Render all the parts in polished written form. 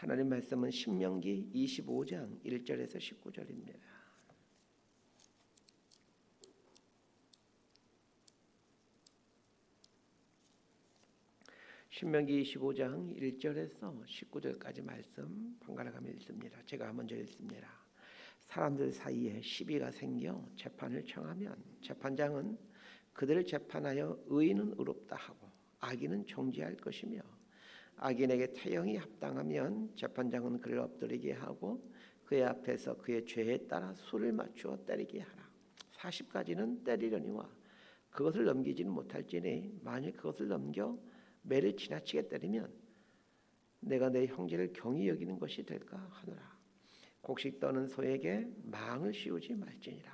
하나님 말씀은 신명기 25장 1절에서 19절입니다. 신명기 25장 1절에서 19절까지 말씀 번갈아 가며 읽습니다. 제가 먼저 읽습니다. 사람들 사이에 시비가 생겨 재판을 청하면 재판장은 그들을 재판하여 의인은 의롭다 하고 악인은 정죄할 것이며 악인에게 태형이 합당하면 재판장은 그를 엎드리게 하고 그의 앞에서 그의 죄에 따라 수를 맞추어 때리게 하라. 40가지는 때리려니와 그것을 넘기지는 못할지니 만일 그것을 넘겨 매를 지나치게 때리면 내가 내 형제를 경히 여기는 것이 될까 하노라. 곡식 떠는 소에게 망을 씌우지 말지니라.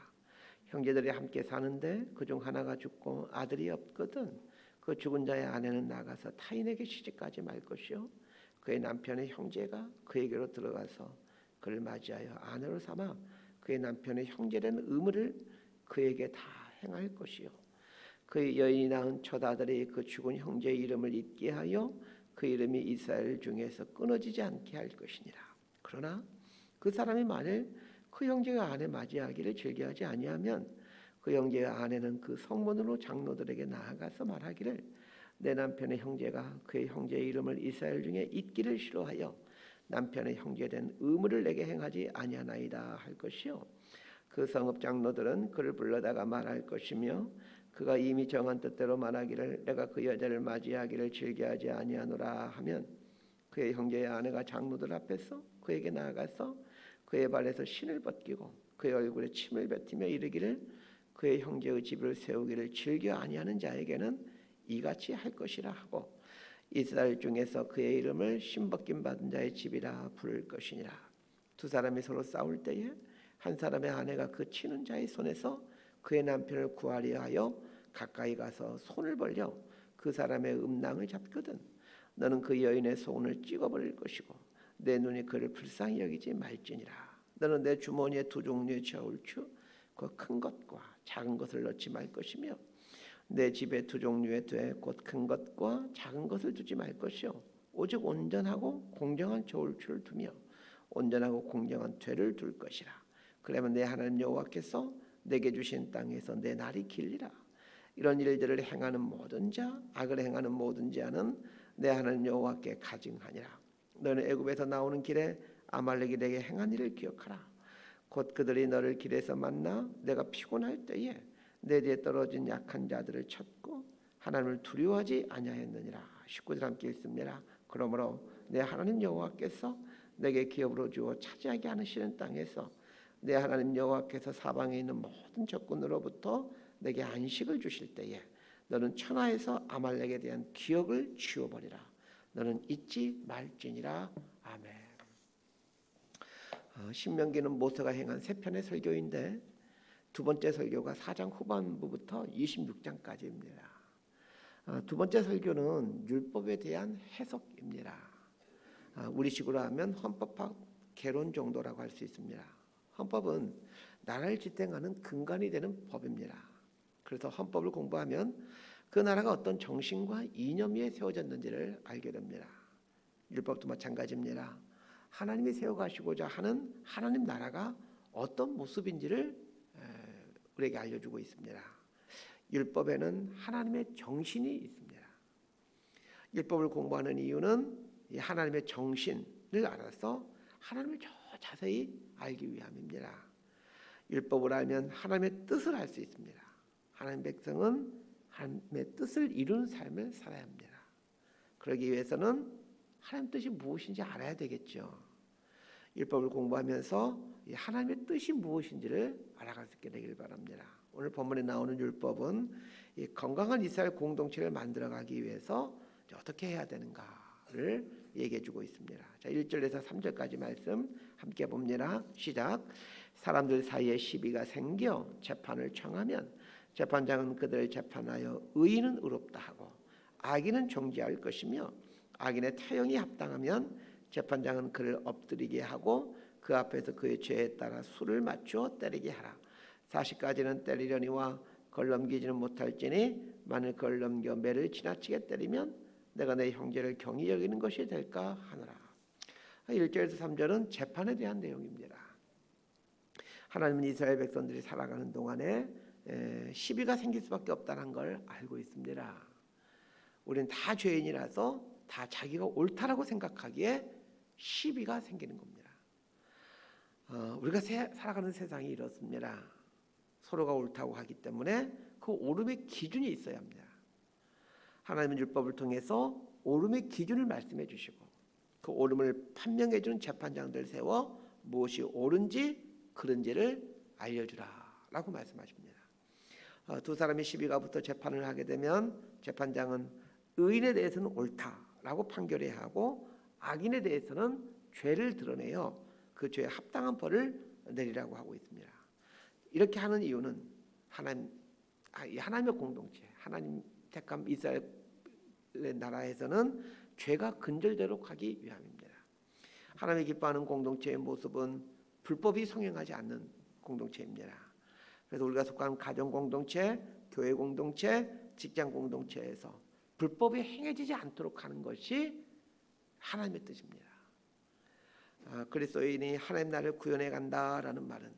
형제들이 함께 사는데 그중 하나가 죽고 아들이 없거든 그 죽은 자의 아내는 나가서 타인에게 시집가지 말 것이요 그의 남편의 형제가 그에게로 들어가서 그를 맞이하여 아내로 삼아 그의 남편의 형제라는 의무를 그에게 다 행할 것이요 그 여인이 낳은 첫 아들이 그 죽은 형제의 이름을 잊게 하여 그 이름이 이스라엘 중에서 끊어지지 않게 할 것이니라. 그러나 그 사람이 만일 그 형제가 아내 맞이하기를 즐겨하지 아니하면 그 형제의 아내는 그 성문으로 장로들에게 나아가서 말하기를 내 남편의 형제가 그의 형제의 이름을 이스라엘 중에 잊기를 싫어하여 남편의 형제된 의무를 내게 행하지 아니하나이다 할 것이요 그 성읍 장로들은 그를 불러다가 말할 것이며 그가 이미 정한 뜻대로 말하기를 내가 그 여자를 맞이하기를 즐겨하지 아니하노라 하면 그의 형제의 아내가 장로들 앞에서 그에게 나아가서 그의 발에서 신을 벗기고 그의 얼굴에 침을 뱉으며 이르기를 그의 형제의 집을 세우기를 즐겨 아니하는 자에게는 이같이 할 것이라 하고 이스라엘 중에서 그의 이름을 신벗김 받은 자의 집이라 부를 것이니라. 두 사람이 서로 싸울 때에 한 사람의 아내가 그 치는 자의 손에서 그의 남편을 구하려 하여 가까이 가서 손을 벌려 그 사람의 음낭을 잡거든 너는 그 여인의 손을 찍어버릴 것이고 내 눈이 그를 불쌍히 여기지 말지니라. 너는 내 주머니에 두 종류의 저울추 그 큰 것과 작은 것을 넣지 말 것이며 내 집에 두 종류의 돼 곧 큰 것과 작은 것을 두지 말 것이요 오직 온전하고 공정한 저울추를 두며 온전하고 공정한 되를 둘 것이라. 그러면 내 하나님 여호와께서 내게 주신 땅에서 내 날이 길리라. 이런 일들을 행하는 모든 자 악을 행하는 모든 자는 내 하나님 여호와께 가증하니라. 너는 애굽에서 나오는 길에 아말렉이 내게 행한 일을 기억하라. 곧 그들이 너를 길에서 만나 내가 피곤할 때에 내 뒤에 떨어진 약한 자들을 쳤고 하나님을 두려워하지 아니하였느니라. 19절 함께 읽습니다. 그러므로 내 하나님 여호와께서 내게 기업으로 주어 차지하게 하시는 땅에서 내 하나님 여호와께서 사방에 있는 모든 적군으로부터 내게 안식을 주실 때에 너는 천하에서 아말렉에 대한 기억을 지워버리라. 너는 잊지 말지니라. 아멘. 신명기는 모세가 행한 세 편의 설교인데 두 번째 설교가 4장 후반부부터 26장까지입니다. 두 번째 설교는 율법에 대한 해석입니다. 우리식으로 하면 헌법학 개론 정도라고 할 수 있습니다. 헌법은 나라를 지탱하는 근간이 되는 법입니다. 그래서 헌법을 공부하면 그 나라가 어떤 정신과 이념 위에 세워졌는지를 알게 됩니다. 율법도 마찬가지입니다. 하나님이 세워가시고자 하는 하나님 나라가 어떤 모습인지를 우리에게 알려주고 있습니다. 율법에는 하나님의 정신이 있습니다. 율법을 공부하는 이유는 이 하나님의 정신을 알아서 하나님을 더 자세히 알기 위함입니다. 율법을 알면 하나님의 뜻을 알 수 있습니다. 하나님 백성은 하나님의 뜻을 이루는 삶을 살아야 합니다. 그러기 위해서는 하나님 뜻이 무엇인지 알아야 되겠죠. 율법을 공부하면서 하나님의 뜻이 무엇인지를 알아갈 수 있게 되길 바랍니다. 오늘 본문에 나오는 율법은 이 건강한 이스라엘 공동체를 만들어가기 위해서 어떻게 해야 되는가를 얘기해주고 있습니다. 자, 1절에서 3절까지 말씀 함께 봅니다. 시작. 사람들 사이에 시비가 생겨 재판을 청하면 재판장은 그들을 재판하여 의인은 의롭다 하고 악인은 정죄할 것이며 악인의 타형이 합당하면 재판장은 그를 엎드리게 하고 그 앞에서 그의 죄에 따라 수를 맞추어 때리게 하라. 40가지는 때리려니와 걸 넘기지는 못할지니 만일 걸 넘겨 매를 지나치게 때리면 내가 내 형제를 경히 여기는 것이 될까 하노라. 1절에서 3절은 재판에 대한 내용입니다. 하나님은 이스라엘 백성들이 살아가는 동안에 시비가 생길 수밖에 없다는 걸 알고 있습니다. 우리는 다 죄인이라서 다 자기가 옳다라고 생각하기에 시비가 생기는 겁니다. 우리가 살아가는 세상이 이렇습니다. 서로가 옳다고 하기 때문에 그 옳음의 기준이 있어야 합니다. 하나님은 율법을 통해서 옳음의 기준을 말씀해 주시고 그 옳음을 판명해 주는 재판장들 세워 무엇이 옳은지 그른지를 알려주라라고 말씀하십니다. 두 사람이 시비가 붙어 재판을 하게 되면 재판장은 의인에 대해서는 옳다라고 판결해야 하고 악인에 대해서는 죄를 드러내어 그 죄에 합당한 벌을 내리라고 하고 있습니다. 이렇게 하는 이유는 하나님의 공동체, 하나님 택한 이스라엘 나라에서는 죄가 근절되도록 하기 위함입니다. 하나님이 기뻐하는 공동체의 모습은 불법이 성행하지 않는 공동체입니다. 그래서 우리가 속한 가정 공동체, 교회 공동체, 직장 공동체에서 불법이 행해지지 않도록 하는 것이 하나님의 뜻입니다. 그리스도인이 하나님 나라를 구현해 간다라는 말은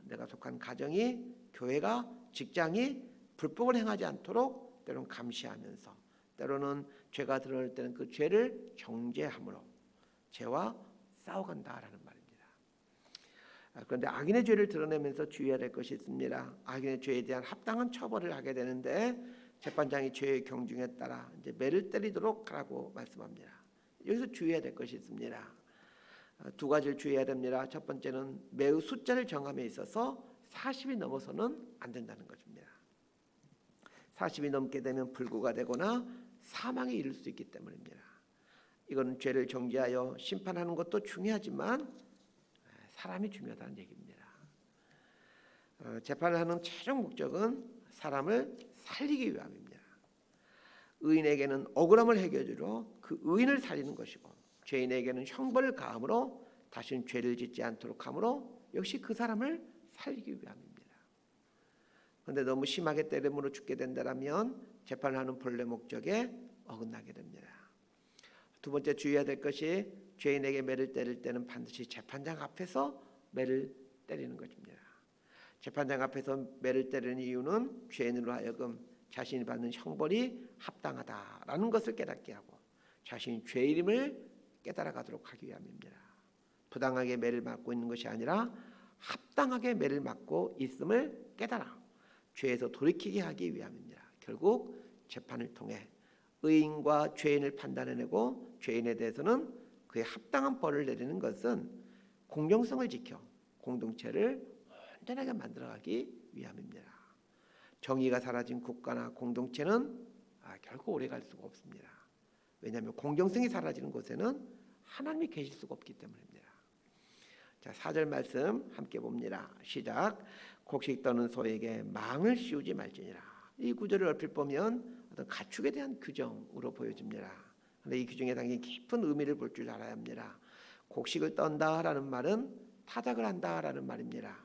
내가 속한 가정이, 교회가, 직장이 불법을 행하지 않도록 때로는 감시하면서 때로는 죄가 드러날 때는 그 죄를 정죄함으로 죄와 싸워간다라는 말입니다. 그런데 악인의 죄를 드러내면서 주의해야 될 것이 있습니다. 악인의 죄에 대한 합당한 처벌을 하게 되는데 재판장이 죄의 경중에 따라 이제 매를 때리도록 하라고 말씀합니다. 여기서 주의해야 될 것이 있습니다. 두 가지를 주의해야 됩니다. 첫 번째는 매우 숫자를 정함에 있어서 40이 넘어서는 안 된다는 것입니다. 40이 넘게 되면 불구가 되거나 사망에 이를 수 있기 때문입니다. 이건 죄를 정죄하여 심판하는 것도 중요하지만 사람이 중요하다는 얘기입니다. 재판을 하는 최종 목적은 사람을 살리기 위함입니다. 의인에게는 억울함을 해결주려 그 의인을 살리는 것이고 죄인에게는 형벌을 가함으로 다시는 죄를 짓지 않도록 함으로 역시 그 사람을 살리기 위함입니다. 그런데 너무 심하게 때림으로 죽게 된다면 재판을 하는 본래 목적에 어긋나게 됩니다. 두 번째 주의해야 될 것이 죄인에게 매를 때릴 때는 반드시 재판장 앞에서 매를 때리는 것입니다. 재판장 앞에서 매를 때리는 이유는 죄인으로 하여금 자신이 받는 형벌이 합당하다라는 것을 깨닫게 하고 자신이 죄인임을 깨달아가도록 하기 위함입니다. 부당하게 매를 맞고 있는 것이 아니라 합당하게 매를 맞고 있음을 깨달아 죄에서 돌이키게 하기 위함입니다. 결국 재판을 통해 의인과 죄인을 판단해내고 죄인에 대해서는 그에 합당한 벌을 내리는 것은 공정성을 지켜 공동체를 온전하게 만들어가기 위함입니다. 정의가 사라진 국가나 공동체는 결코 오래갈 수가 없습니다. 왜냐하면 공정성이 사라지는 곳에는 하나님이 계실 수가 없기 때문입니다. 자, 4절 말씀 함께 봅니다. 시작. 곡식 떠는 소에게 망을 씌우지 말지니라. 이 구절을 얼핏 보면 어떤 가축에 대한 규정으로 보여집니다. 그런데 이 규정에 담긴 깊은 의미를 볼 줄 알아야 합니다. 곡식을 떤다라는 말은 타작을 한다라는 말입니다.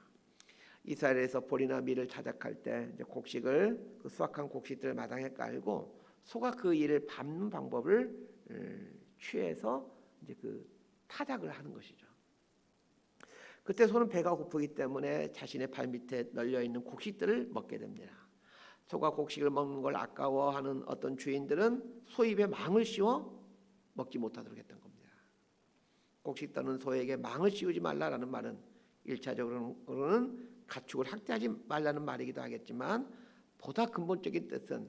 이스라엘에서 보리나 밀을 타작할 때 이제 곡식을 그 수확한 곡식들을 마당에 깔고 소가 그 일을 밟는 방법을 취해서 이제 그 타작을 하는 것이죠. 그때 소는 배가 고프기 때문에 자신의 발 밑에 널려 있는 곡식들을 먹게 됩니다. 소가 곡식을 먹는 걸 아까워하는 어떤 주인들은 소 입에 망을 씌워 먹지 못하도록 했던 겁니다. 곡식 떠는 소에게 망을 씌우지 말라라는 말은 1차적으로는 가축을 학대하지 말라는 말이기도 하겠지만 보다 근본적인 뜻은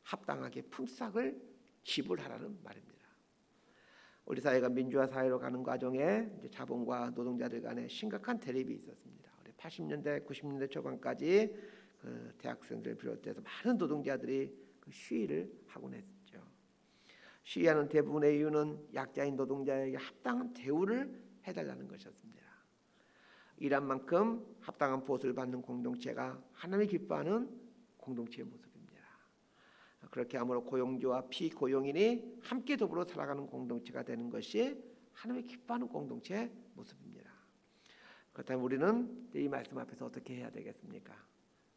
합당하게 품삯을 지불하라는 말입니다. 우리 사회가 민주화 사회로 가는 과정에 이제 자본과 노동자들 간에 심각한 대립이 있었습니다. 80년대, 90년대 초반까지 그 대학생들 비롯해서 많은 노동자들이 그 시위를 하곤 했죠. 시위하는 대부분의 이유는 약자인 노동자에게 합당한 대우를 해달라는 것이었습니다. 일한 만큼 합당한 보수를 받는 공동체가 하나님이 기뻐하는 공동체의 모습입니다. 그렇게 함으로 고용주와 피고용인이 함께 더불어 살아가는 공동체가 되는 것이 하나님이 기뻐하는 공동체의 모습입니다. 그렇다면 우리는 이 말씀 앞에서 어떻게 해야 되겠습니까?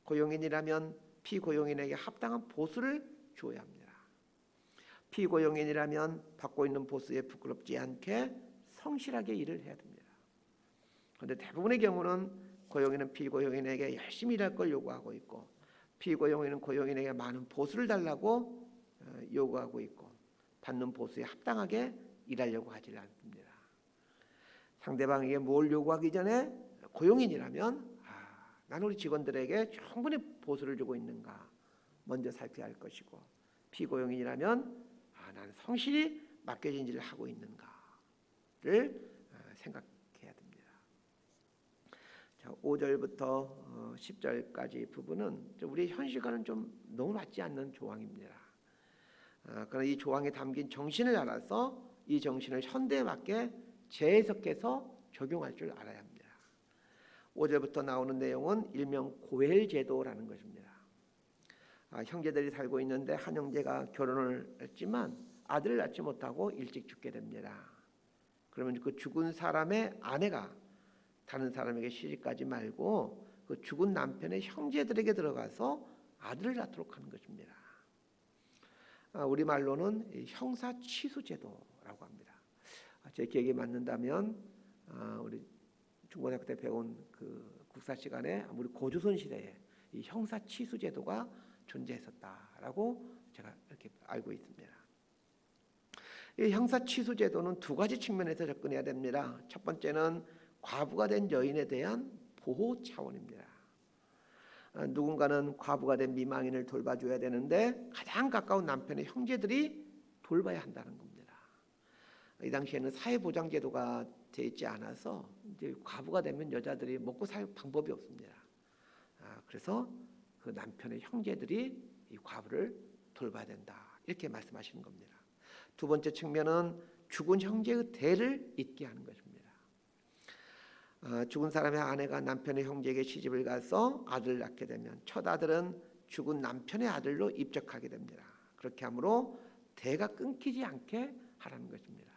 고용인이라면 피고용인에게 합당한 보수를 주어야 합니다. 피고용인이라면 받고 있는 보수에 부끄럽지 않게 성실하게 일을 해야 됩니다. 그런데 대부분의 경우는 고용인은 피고용인에게 열심히 일할 걸 요구하고 있고, 피고용인은 고용인에게 많은 보수를 달라고 요구하고 있고, 받는 보수에 합당하게 일하려고 하지 않습니다. 상대방에게 뭘 요구하기 전에 고용인이라면 나는 우리 직원들에게 충분히 보수를 주고 있는가 먼저 살펴야 할 것이고, 피고용인이라면 나는 성실히 맡겨진 일을 하고 있는가를 생각해야 됩니다. 자, 5절부터 10절까지 부분은 우리 현실과는 좀 너무 맞지 않는 조항입니다. 그러나 이 조항에 담긴 정신을 알아서 이 정신을 현대에 맞게 재해석해서 적용할 줄 알아야 합니다. 5절부터 나오는 내용은 일명 고엘 제도라는 것입니다. 형제들이 살고 있는데 한 형제가 결혼을 했지만 아들을 낳지 못하고 일찍 죽게 됩니다. 그러면 그 죽은 사람의 아내가 다른 사람에게 시집가지 말고 그 죽은 남편의 형제들에게 들어가서 아들을 낳도록 하는 것입니다. 우리말로는 형사 취수 제도라고 합니다. 제 기억에 맞는다면 우리 중고등학교 때 배운 그 국사 시간에 우리 고조선 시대에 이 형사 취수 제도가 존재했었다라고 제가 이렇게 알고 있습니다. 이 형사 취수 제도는 두 가지 측면에서 접근해야 됩니다. 첫 번째는 과부가 된 여인에 대한 보호 차원입니다. 누군가는 과부가 된 미망인을 돌봐줘야 되는데 가장 가까운 남편의 형제들이 돌봐야 한다는 겁니다. 이 당시에는 사회보장제도가 되어 있지 않아서 이제 과부가 되면 여자들이 먹고 살 방법이 없습니다. 그래서 그 남편의 형제들이 이 과부를 돌봐야 된다, 이렇게 말씀하시는 겁니다. 두 번째 측면은 죽은 형제의 대를 잇게 하는 것입니다. 죽은 사람의 아내가 남편의 형제에게 시집을 가서 아들을 낳게 되면 첫 아들은 죽은 남편의 아들로 입적하게 됩니다. 그렇게 함으로 대가 끊기지 않게 하라는 것입니다.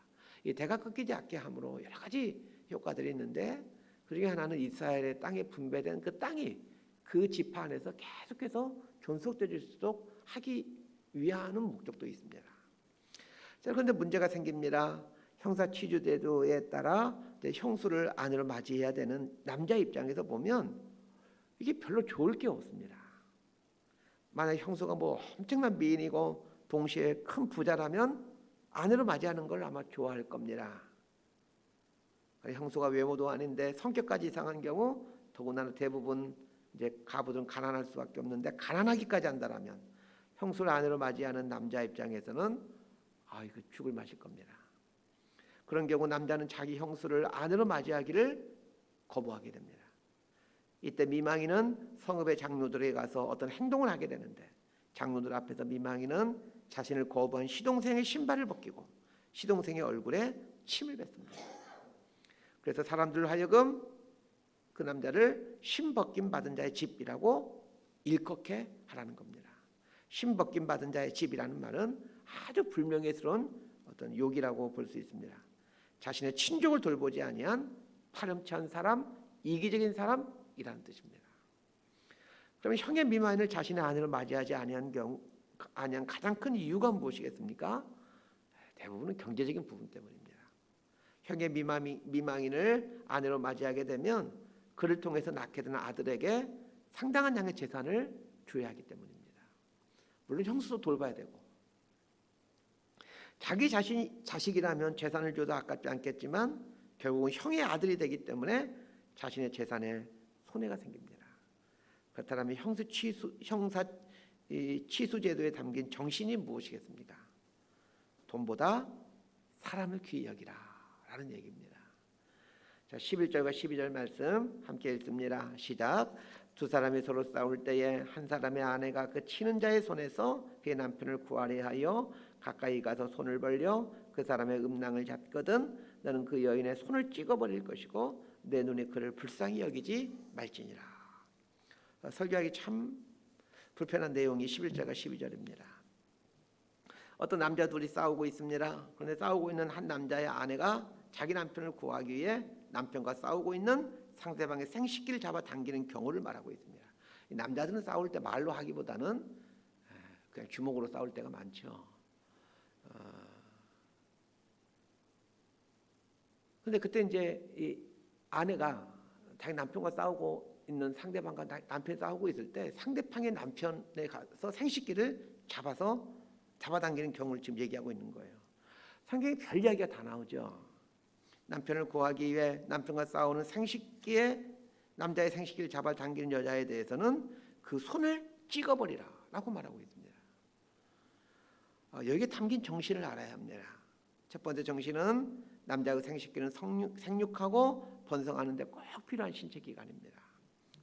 이 대가 끊기지 않게 함으로 여러 가지 효과들이 있는데 그중에 하나는 이스라엘의 땅에 분배된 그 땅이 그 지파 안에서 계속해서 존속될 수 있도록 하기 위하는 목적도 있습니다. 자, 그런데 문제가 생깁니다. 형사 취주제도에 따라 형수를 아내로 맞이해야 되는 남자 입장에서 보면 이게 별로 좋을 게 없습니다. 만약 형수가 뭐 엄청난 미인이고 동시에 큰 부자라면 아내로 맞이하는 걸 아마 좋아할 겁니다. 형수가 외모도 아닌데 성격까지 이상한 경우, 더구나 대부분 이제 가부들은 가난할 수밖에 없는데 가난하기까지 한다라면 형수를 아내로 맞이하는 남자 입장에서는 이거 죽을 맛일 겁니다. 그런 경우 남자는 자기 형수를 아내로 맞이하기를 거부하게 됩니다. 이때 미망인은 성읍의 장로들에게 가서 어떤 행동을 하게 되는데 장로들 앞에서 미망인은 자신을 거부한 시동생의 신발을 벗기고 시동생의 얼굴에 침을 뱉습니다. 그래서 사람들 하여금 그 남자를 신벗김 받은 자의 집이라고 일컫게 하라는 겁니다. 신벗김 받은 자의 집이라는 말은 아주 불명예스러운 어떤 욕이라고 볼 수 있습니다. 자신의 친족을 돌보지 아니한 파렴치한 사람, 이기적인 사람이라는 뜻입니다. 그러면 형의 미망인을 자신의 아내로 맞이하지 아니한 가장 큰 이유가 무엇이겠습니까? 대부분은 경제적인 부분 때문입니다. 형의 미망인을 아내로 맞이하게 되면 그를 통해서 낳게 되는 아들에게 상당한 양의 재산을 줘야 하기 때문입니다. 물론 형수도 돌봐야 되고 자기 자식이라면 재산을 줘도 아깝지 않겠지만 결국은 형의 아들이 되기 때문에 자신의 재산에 손해가 생깁니다. 그렇다면 형사 취수제도에 담긴 정신이 무엇이겠습니까? 돈보다 사람을 귀히 여기라 라는 얘기입니다. 자, 11절과 12절 말씀 함께 읽습니다. 시작. 두 사람이 서로 싸울 때에 한 사람의 아내가 그 치는 자의 손에서 그의 남편을 구하려 하여 가까이 가서 손을 벌려 그 사람의 음낭을 잡거든 너는 그 여인의 손을 찍어버릴 것이고 내 눈에 그를 불쌍히 여기지 말지니라. 설교하기 참 불편한 내용이 11절과 12절입니다. 어떤 남자 둘이 싸우고 있습니다. 그런데 싸우고 있는 한 남자의 아내가 자기 남편을 구하기 위해 남편과 싸우고 있는 상대방의 생식기를 잡아 당기는 경우를 말하고 있습니다. 남자들은 싸울 때 말로 하기보다는 그냥 주먹으로 싸울 때가 많죠. 근데 그때 이제 이 아내가 자기 남편과 싸우고 있는 상대방과 남편이 싸우고 있을 때 상대방의 남편에 가서 생식기를 잡아당기는 경우를 지금 얘기하고 있는 거예요. 상당히 별 이야기가 다 나오죠. 남편을 구하기 위해 남편과 싸우는 남자의 생식기를 잡아당기는 여자에 대해서는 그 손을 찍어버리라 라고 말하고 있습니다. 여기에 담긴 정신을 알아야 합니다. 첫 번째 정신은 남자의 생식기는 생육하고 번성하는 데 꼭 필요한 신체 기관입니다.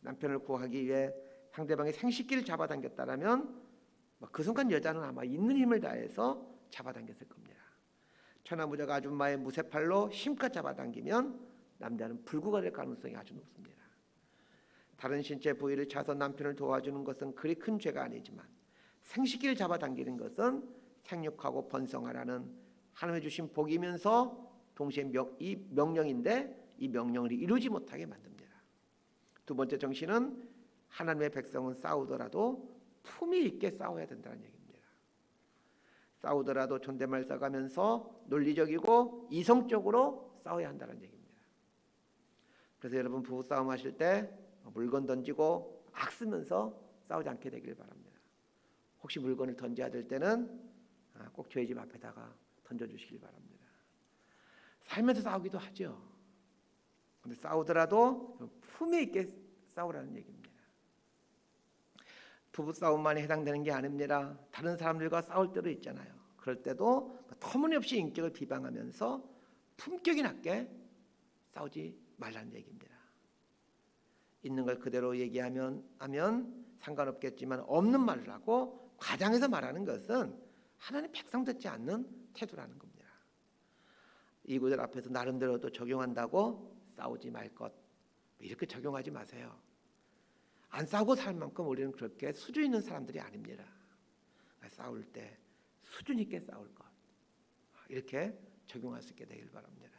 남편을 구하기 위해 상대방의 생식기를 잡아당겼다라면 그 순간 여자는 아마 있는 힘을 다해서 잡아당겼을 겁니다. 천하무적 아줌마의 무쇠팔로 힘껏 잡아당기면 남자는 불구가 될 가능성이 아주 높습니다. 다른 신체 부위를 차서 남편을 도와주는 것은 그리 큰 죄가 아니지만 생식기를 잡아당기는 것은 생육하고 번성하라는 하나님의 주신 복이면서 동시에 이 명령인데 이 명령을 이루지 못하게 만듭니다. 두 번째 정신은 하나님의 백성은 싸우더라도 품위 있게 싸워야 된다는 얘기입니다. 싸우더라도 존댓말 써가면서 논리적이고 이성적으로 싸워야 한다는 얘기입니다. 그래서 여러분 부부싸움 하실 때 물건 던지고 악 쓰면서 싸우지 않게 되길 바랍니다. 혹시 물건을 던져야 될 때는 꼭 저희 집 앞에다가 던져주시길 바랍니다. 살면서 싸우기도 하죠. 그런데 싸우더라도 품위 있게 싸우라는 얘기입니다. 부부싸움만에 해당되는 게 아닙니다. 다른 사람들과 싸울 때도 있잖아요. 그럴 때도 터무니없이 인격을 비방하면서 품격이 낮게 싸우지 말라는 얘기입니다. 있는 걸 그대로 얘기하면 상관없겠지만 없는 말을 하고 과장해서 말하는 것은 하나님 백성답지 않는 태도라는 겁니다. 이 구절 앞에서 나름대로 또 적용한다고 싸우지 말 것 이렇게 적용하지 마세요. 안 싸우고 살 만큼 우리는 그렇게 수준 있는 사람들이 아닙니다. 싸울 때 수준 있게 싸울 것 이렇게 적용할 수 있게 되길 바랍니다.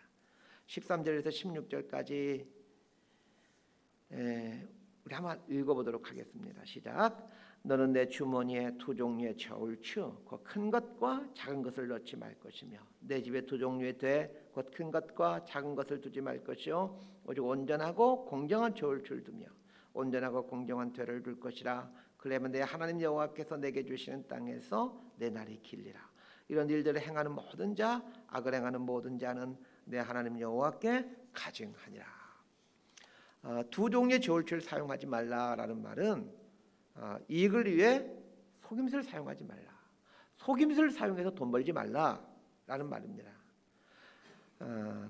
13절에서 16절까지 우리 한번 읽어보도록 하겠습니다. 시작. 너는 내 주머니에 두 종류의 저울 주 곧 큰 것과 작은 것을 넣지 말 것이며 내 집에 두 종류의 돼 곧 큰 것과 작은 것을 두지 말 것이요 오직 온전하고 공정한 저울 줄 두며 온전하고 공정한 되를 둘 것이라. 그러면 내 하나님 여호와께서 내게 주시는 땅에서 내 날이 길리라. 이런 일들을 행하는 모든 자 악을 행하는 모든 자는 내 하나님 여호와께 가증하니라. 두 종류의 저울추를 사용하지 말라라는 말은 이익을 위해 속임수를 사용하지 말라. 속임수를 사용해서 돈 벌지 말라라는 말입니다.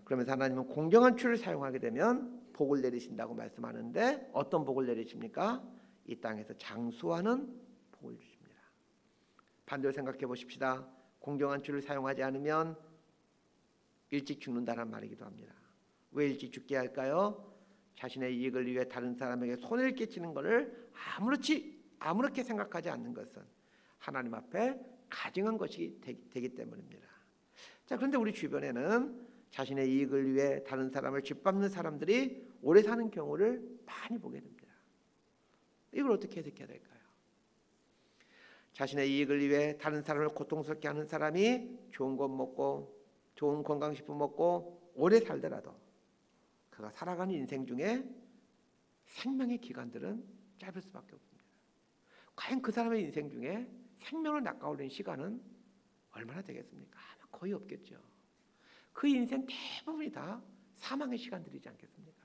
그러면서 하나님은 공정한 추를 사용하게 되면 복을 내리신다고 말씀하는데 어떤 복을 내리십니까? 이 땅에서 장수하는 복을 주십니다. 반대로 생각해 보십시다. 공정한 추를 사용하지 않으면 일찍 죽는다는 말이기도 합니다. 왜 일찍 죽게 할까요? 자신의 이익을 위해 다른 사람에게 손해를 끼치는 것을 아무렇게 생각하지 않는 것은 하나님 앞에 가증한 것이 되기 때문입니다. 자, 그런데 우리 주변에는 자신의 이익을 위해 다른 사람을 짓밟는 사람들이 오래 사는 경우를 많이 보게 됩니다. 이걸 어떻게 해석해야 될까요? 자신의 이익을 위해 다른 사람을 고통스럽게 하는 사람이 좋은 것 먹고 좋은 건강식품 먹고 오래 살더라도 그가 살아가는 인생 중에 생명의 기간들은 짧을 수밖에 없습니다. 과연 그 사람의 인생 중에 생명을 낚아올리는 시간은 얼마나 되겠습니까? 아마 거의 없겠죠. 그 인생 대부분이 다 사망의 시간들이지 않겠습니까?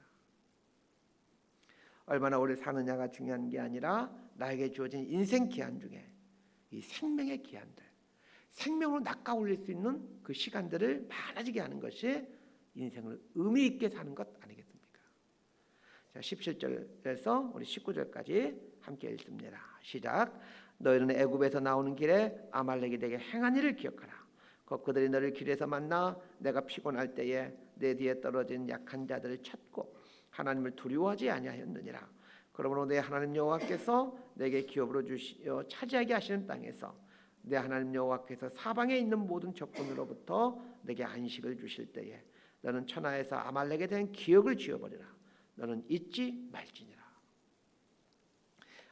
얼마나 오래 사느냐가 중요한 게 아니라 나에게 주어진 인생 기한 중에 이 생명의 기한들, 생명으로 낚아올릴 수 있는 그 시간들을 많아지게 하는 것이 인생을 의미 있게 사는 것 아니겠습니까? 자, 17절에서 우리 19절까지 함께 읽습니다. 시작. 너희는 애굽에서 나오는 길에 아말렉이 내게 행한 일을 기억하라. 그들이 너를 길에서 만나 내가 피곤할 때에 내 뒤에 떨어진 약한 자들을 쳤고 하나님을 두려워하지 아니하였느니라. 그러므로 내 하나님 여호와께서 내게 기업으로 주시어 차지하게 하시는 땅에서 내 하나님 여호와께서 사방에 있는 모든 적군으로부터 내게 안식을 주실 때에 너는 천하에서 아말렉에 대한 기억을 지워버리라. 너는 잊지 말지니라.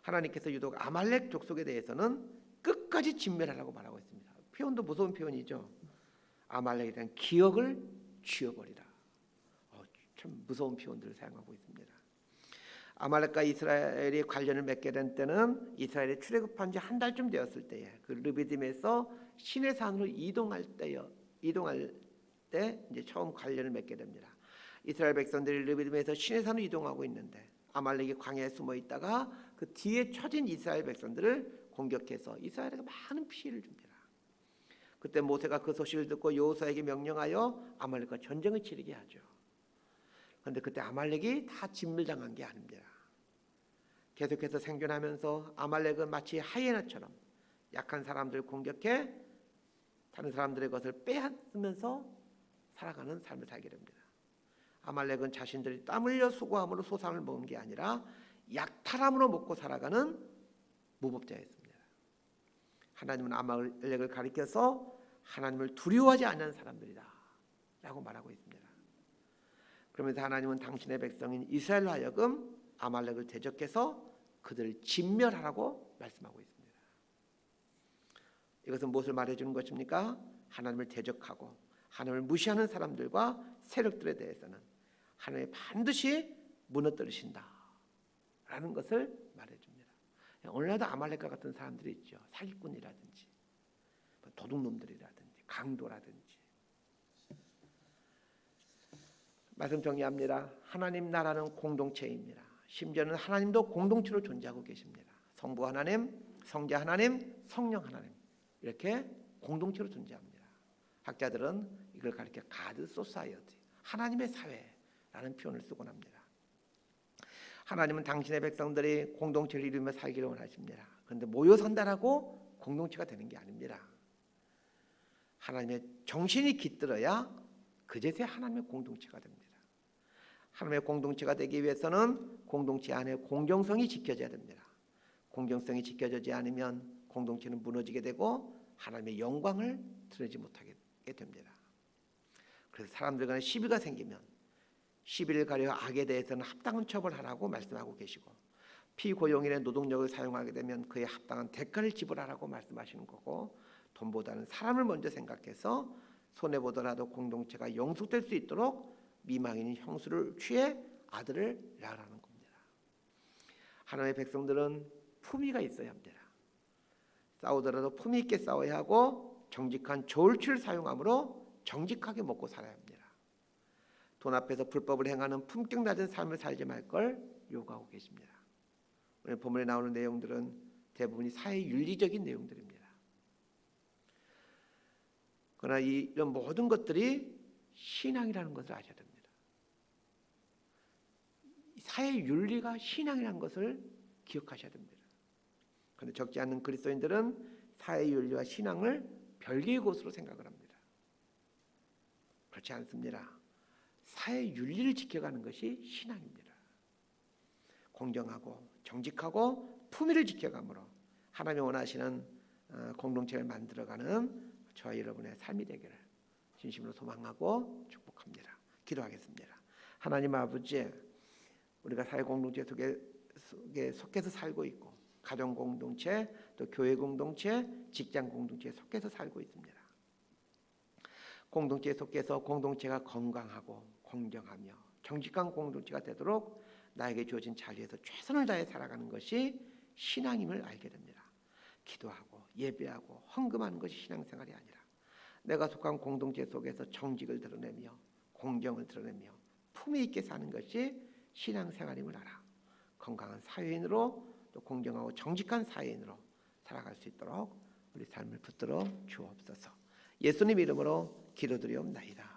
하나님께서 유독 아말렉 족속에 대해서는 끝까지 진멸하라고 말하고 있습니다. 표현도 무서운 표현이죠. 아말렉에 대한 기억을 지워버리라. 참 무서운 표현들을 사용하고 있습니다. 아말렉과 이스라엘이 관련을 맺게 된 때는 이스라엘이 출애굽한 지 한 달쯤 되었을 때에 그 르비딤에서 시내산으로 이동할 때 이제 처음 관련을 맺게 됩니다. 이스라엘 백성들이 르비딤에서 시내산으로 이동하고 있는데 아말렉이 광야에 숨어 있다가 그 뒤에 처진 이스라엘 백성들을 공격해서 이스라엘에게 많은 피해를 줍니다. 그때 모세가 그 소식을 듣고 여호수아에게 명령하여 아말렉과 전쟁을 치르게 하죠. 그런데 그때 아말렉이 다 진멸당한 게 아닙니다. 계속해서 생존하면서 아말렉은 마치 하이에나처럼 약한 사람들을 공격해 다른 사람들의 것을 빼앗으면서 살아가는 삶을 살게 됩니다. 아말렉은 자신들이 땀 흘려 수고함으로 소상을 먹은 게 아니라 약탈함으로 먹고 살아가는 무법자였습니다. 하나님은 아말렉을 가리켜서 하나님을 두려워하지 않는 사람들이다 라고 말하고 있습니다. 그러면서 하나님은 당신의 백성인 이스라엘로 하여금 아말렉을 대적해서 그들을 진멸하라고 말씀하고 있습니다. 이것은 무엇을 말해주는 것입니까? 하나님을 대적하고 하나님을 무시하는 사람들과 세력들에 대해서는 하나님이 반드시 무너뜨리신다 라는 것을 말해줍니다. 오늘날도 아말렉과 같은 사람들이 있죠. 사기꾼이라든지 도둑놈들이라든지 강도라든지. 말씀 정리합니다. 하나님 나라는 공동체입니다. 심지어는 하나님도 공동체로 존재하고 계십니다. 성부 하나님, 성자 하나님, 성령 하나님 이렇게 공동체로 존재합니다. 학자들은 이걸 가리켜 가드 소사이어티, 하나님의 사회라는 표현을 쓰곤 합니다. 하나님은 당신의 백성들이 공동체를 이루며 살기를 원하십니다. 그런데 모여 산다라고 공동체가 되는 게 아닙니다. 하나님의 정신이 깃들어야 그제서야 하나님의 공동체가 됩니다. 하나님의 공동체가 되기 위해서는 공동체 안에 공정성이 지켜져야 됩니다. 공정성이 지켜지지 않으면 공동체는 무너지게 되고 하나님의 영광을 드러내지 못하게 됩니다. 그래서 사람들 간에 시비가 생기면 시비를 가려 악에 대해서는 합당한 처벌하라고 말씀하고 계시고 피고용인의 노동력을 사용하게 되면 그에 합당한 대가를 지불하라고 말씀하시는 거고 돈보다는 사람을 먼저 생각해서 손해보더라도 공동체가 영속될 수 있도록 미망인인 형수를 취해 아들을 낳으라는 겁니다. 하나님의 백성들은 품위가 있어야 합니다. 싸우더라도 품위 있게 싸워야 하고 정직한 저울추를 사용함으로 정직하게 먹고 살아야 합니다. 돈 앞에서 불법을 행하는 품격 낮은 삶을 살지 말 걸 요구하고 계십니다. 오늘 본문에 나오는 내용들은 대부분이 사회윤리적인 내용들입니다. 그러나 이런 모든 것들이 신앙이라는 것을 아셔야 됩니다. 사회윤리가 신앙이라는 것을 기억하셔야 됩니다. 그런데 적지 않은 그리스도인들은 사회윤리와 신앙을 별개의 것으로 생각을 합니다. 그렇지 않습니다. 사회윤리를 지켜가는 것이 신앙입니다. 공정하고 정직하고 품위를 지켜가므로 하나님이 원하시는 공동체를 만들어가는 저와 여러분의 삶이 되기를 진심으로 소망하고 축복합니다. 기도하겠습니다. 하나님 아버지, 우리가 사회 공동체 속에 속해서 살고 있고 가정 공동체, 또 교회 공동체, 직장 공동체에 속해서 살고 있습니다. 공동체에 속해서 공동체가 건강하고 공정하며 정직한 공동체가 되도록 나에게 주어진 자리에서 최선을 다해 살아가는 것이 신앙임을 알게 됩니다. 기도하고 예배하고 헌금하는 것이 신앙생활이 아니라 내가 속한 공동체 속에서 정직을 드러내며 공정을 드러내며 품위 있게 사는 것이 신앙생활임을 알아 건강한 사회인으로 또 공정하고 정직한 사회인으로 살아갈 수 있도록 우리 삶을 붙들어 주옵소서. 예수님 이름으로 기도드리옵나이다.